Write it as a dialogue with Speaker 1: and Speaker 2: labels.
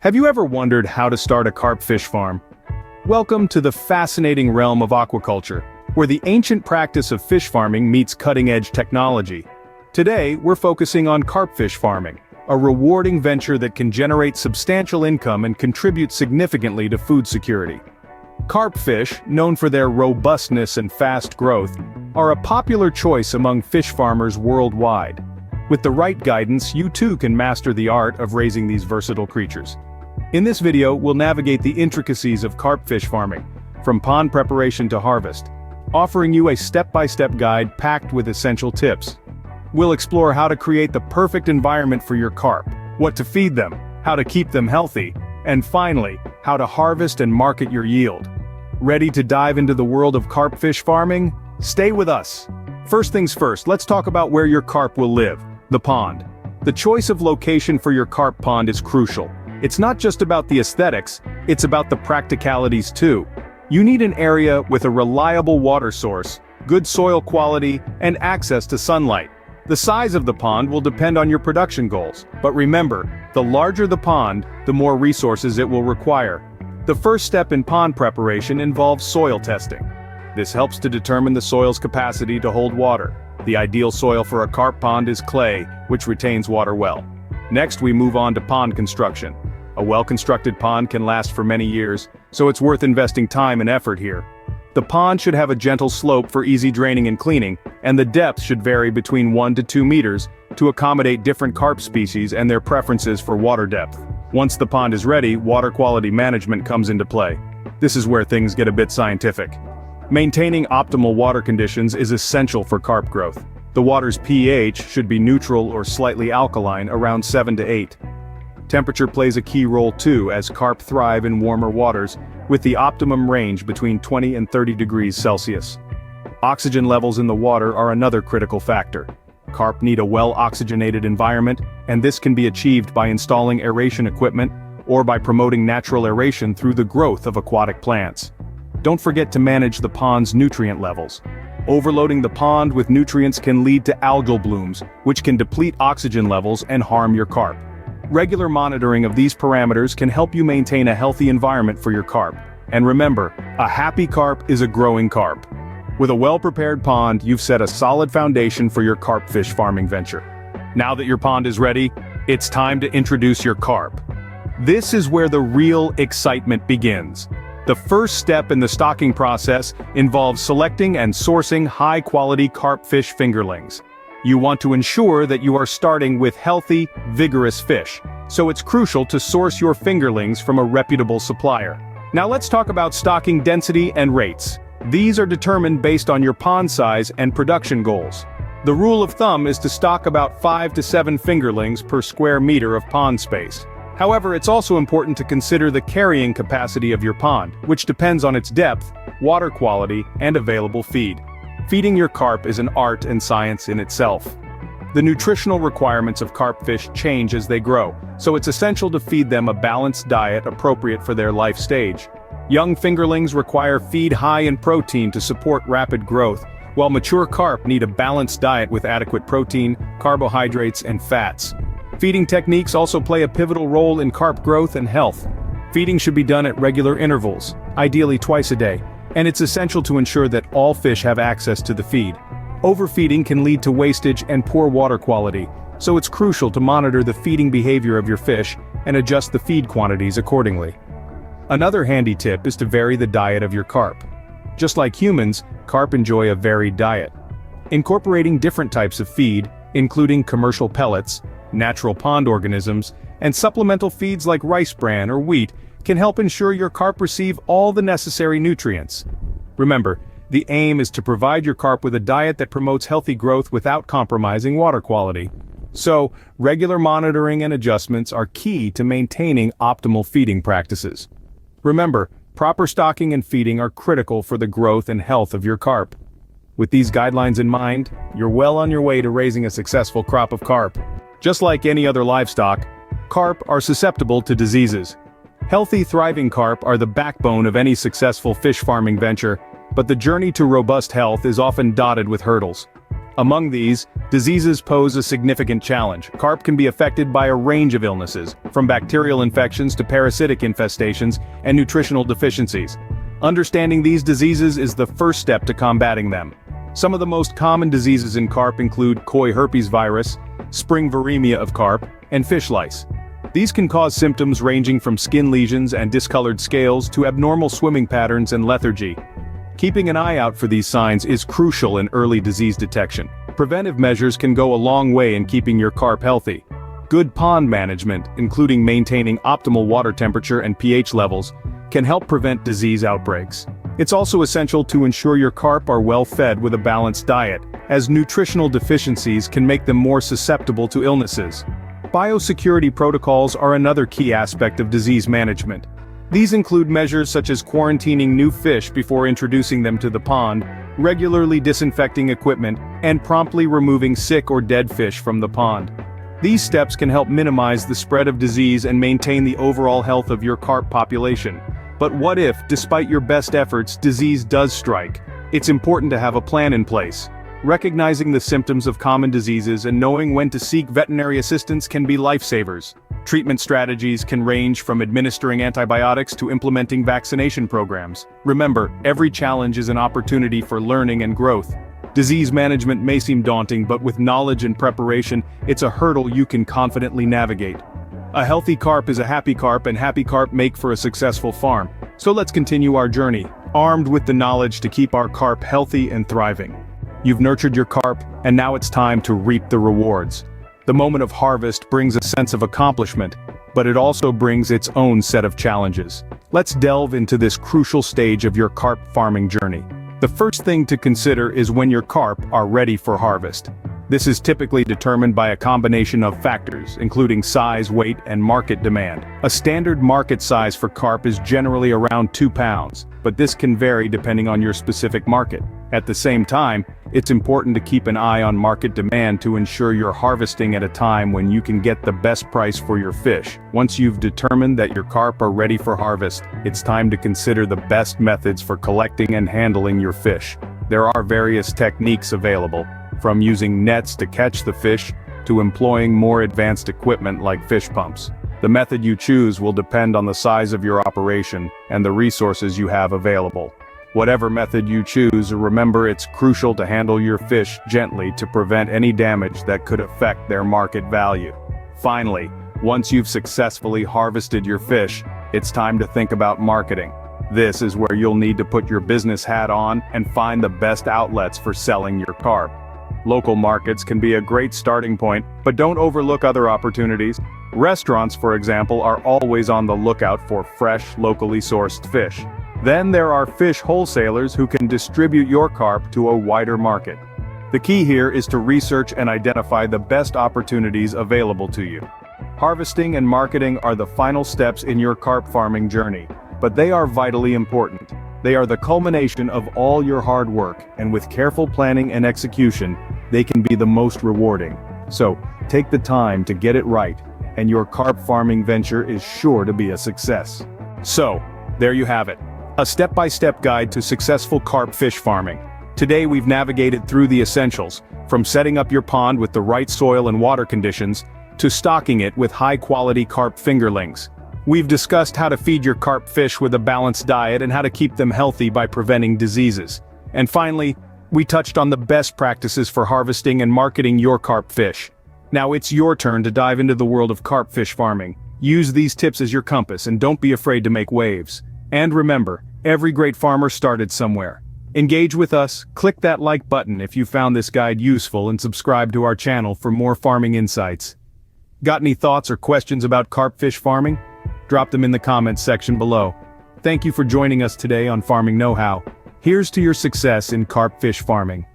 Speaker 1: Have you ever wondered how to start a carp fish farm? Welcome to the fascinating realm of aquaculture, where the ancient practice of fish farming meets cutting-edge technology. Today, we're focusing on carp fish farming, a rewarding venture that can generate substantial income and contribute significantly to food security. Carp fish, known for their robustness and fast growth, are a popular choice among fish farmers worldwide. With the right guidance, you too can master the art of raising these versatile creatures. In this video, we'll navigate the intricacies of carp fish farming, from pond preparation to harvest, offering you a step-by-step guide packed with essential tips. We'll explore how to create the perfect environment for your carp, what to feed them, how to keep them healthy, and finally, how to harvest and market your yield. Ready to dive into the world of carp fish farming? Stay with us! First things first, let's talk about where your carp will live, the pond. The choice of location for your carp pond is crucial. It's not just about the aesthetics, it's about the practicalities too. You need an area with a reliable water source, good soil quality, and access to sunlight. The size of the pond will depend on your production goals, but remember, the larger the pond, the more resources it will require. The first step in pond preparation involves soil testing. This helps to determine the soil's capacity to hold water. The ideal soil for a carp pond is clay, which retains water well. Next, we move on to pond construction. A well-constructed pond can last for many years, so it's worth investing time and effort here. The pond should have a gentle slope for easy draining and cleaning, and the depth should vary between 1 to 2 meters to accommodate different carp species and their preferences for water depth. Once the pond is ready, water quality management comes into play. This is where things get a bit scientific. Maintaining optimal water conditions is essential for carp growth. The water's pH should be neutral or slightly alkaline, around 7 to 8. Temperature plays a key role too, as carp thrive in warmer waters, with the optimum range between 20 and 30 degrees Celsius. Oxygen levels in the water are another critical factor. Carp need a well-oxygenated environment, and this can be achieved by installing aeration equipment or by promoting natural aeration through the growth of aquatic plants. Don't forget to manage the pond's nutrient levels. Overloading the pond with nutrients can lead to algal blooms, which can deplete oxygen levels and harm your carp. Regular monitoring of these parameters can help you maintain a healthy environment for your carp. And remember, a happy carp is a growing carp. With a well-prepared pond, you've set a solid foundation for your carp fish farming venture. Now that your pond is ready, it's time to introduce your carp. This is where the real excitement begins. The first step in the stocking process involves selecting and sourcing high-quality carp fish fingerlings. You want to ensure that you are starting with healthy, vigorous fish, so it's crucial to source your fingerlings from a reputable supplier. Now let's talk about stocking density and rates. These are determined based on your pond size and production goals. The rule of thumb is to stock about 5 to 7 fingerlings per square meter of pond space. However, it's also important to consider the carrying capacity of your pond, which depends on its depth, water quality, and available feed. Feeding your carp is an art and science in itself. The nutritional requirements of carp fish change as they grow, so it's essential to feed them a balanced diet appropriate for their life stage. Young fingerlings require feed high in protein to support rapid growth, while mature carp need a balanced diet with adequate protein, carbohydrates, and fats. Feeding techniques also play a pivotal role in carp growth and health. Feeding should be done at regular intervals, ideally twice a day, and it's essential to ensure that all fish have access to the feed. Overfeeding can lead to wastage and poor water quality, so it's crucial to monitor the feeding behavior of your fish and adjust the feed quantities accordingly. Another handy tip is to vary the diet of your carp. Just like humans, carp enjoy a varied diet. Incorporating different types of feed, including commercial pellets, natural pond organisms, and supplemental feeds like rice bran or wheat, can help ensure your carp receive all the necessary nutrients. Remember, the aim is to provide your carp with a diet that promotes healthy growth without compromising water quality. So, regular monitoring and adjustments are key to maintaining optimal feeding practices. Remember, proper stocking and feeding are critical for the growth and health of your carp. With these guidelines in mind, you're well on your way to raising a successful crop of carp. Just like any other livestock, carp are susceptible to diseases. Healthy, thriving carp are the backbone of any successful fish farming venture, but the journey to robust health is often dotted with hurdles. Among these, diseases pose a significant challenge. Carp can be affected by a range of illnesses, from bacterial infections to parasitic infestations and nutritional deficiencies. Understanding these diseases is the first step to combating them. Some of the most common diseases in carp include koi herpes virus, spring viremia of carp, and fish lice. These can cause symptoms ranging from skin lesions and discolored scales to abnormal swimming patterns and lethargy. Keeping an eye out for these signs is crucial in early disease detection. Preventive measures can go a long way in keeping your carp healthy. Good pond management, including maintaining optimal water temperature and pH levels, can help prevent disease outbreaks. It's also essential to ensure your carp are well fed with a balanced diet, as nutritional deficiencies can make them more susceptible to illnesses. Biosecurity protocols are another key aspect of disease management. These include measures such as quarantining new fish before introducing them to the pond, regularly disinfecting equipment, and promptly removing sick or dead fish from the pond. These steps can help minimize the spread of disease and maintain the overall health of your carp population. But what if, despite your best efforts, disease does strike? It's important to have a plan in place. Recognizing the symptoms of common diseases and knowing when to seek veterinary assistance can be lifesavers. Treatment strategies can range from administering antibiotics to implementing vaccination programs. Remember, every challenge is an opportunity for learning and growth. Disease management may seem daunting, but with knowledge and preparation, it's a hurdle you can confidently navigate. A healthy carp is a happy carp, and happy carp make for a successful farm. So let's continue our journey, armed with the knowledge to keep our carp healthy and thriving. You've nurtured your carp, and now it's time to reap the rewards. The moment of harvest brings a sense of accomplishment, but it also brings its own set of challenges. Let's delve into this crucial stage of your carp farming journey. The first thing to consider is when your carp are ready for harvest. This is typically determined by a combination of factors, including size, weight, and market demand. A standard market size for carp is generally around 2 pounds, but this can vary depending on your specific market. At the same time, it's important to keep an eye on market demand to ensure you're harvesting at a time when you can get the best price for your fish. Once you've determined that your carp are ready for harvest, it's time to consider the best methods for collecting and handling your fish. There are various techniques available, from using nets to catch the fish, to employing more advanced equipment like fish pumps. The method you choose will depend on the size of your operation and the resources you have available. Whatever method you choose, remember it's crucial to handle your fish gently to prevent any damage that could affect their market value. Finally, once you've successfully harvested your fish, it's time to think about marketing. This is where you'll need to put your business hat on and find the best outlets for selling your carp. Local markets can be a great starting point, but don't overlook other opportunities. Restaurants, for example, are always on the lookout for fresh, locally sourced fish. Then there are fish wholesalers who can distribute your carp to a wider market. The key here is to research and identify the best opportunities available to you. Harvesting and marketing are the final steps in your carp farming journey, but they are vitally important. They are the culmination of all your hard work, and with careful planning and execution, they can be the most rewarding. So, take the time to get it right, and your carp farming venture is sure to be a success. So, there you have it. A step-by-step guide to successful carp fish farming. Today we've navigated through the essentials, from setting up your pond with the right soil and water conditions, to stocking it with high-quality carp fingerlings. We've discussed how to feed your carp fish with a balanced diet and how to keep them healthy by preventing diseases. And finally, we touched on the best practices for harvesting and marketing your carp fish. Now it's your turn to dive into the world of carp fish farming. Use these tips as your compass and don't be afraid to make waves. And remember, every great farmer started somewhere. Engage with us, click that like button if you found this guide useful, and subscribe to our channel for more farming insights. Got any thoughts or questions about carp fish farming? Drop them in the comments section below. Thank you for joining us today on Farming Know-How. Here's to your success in carp fish farming.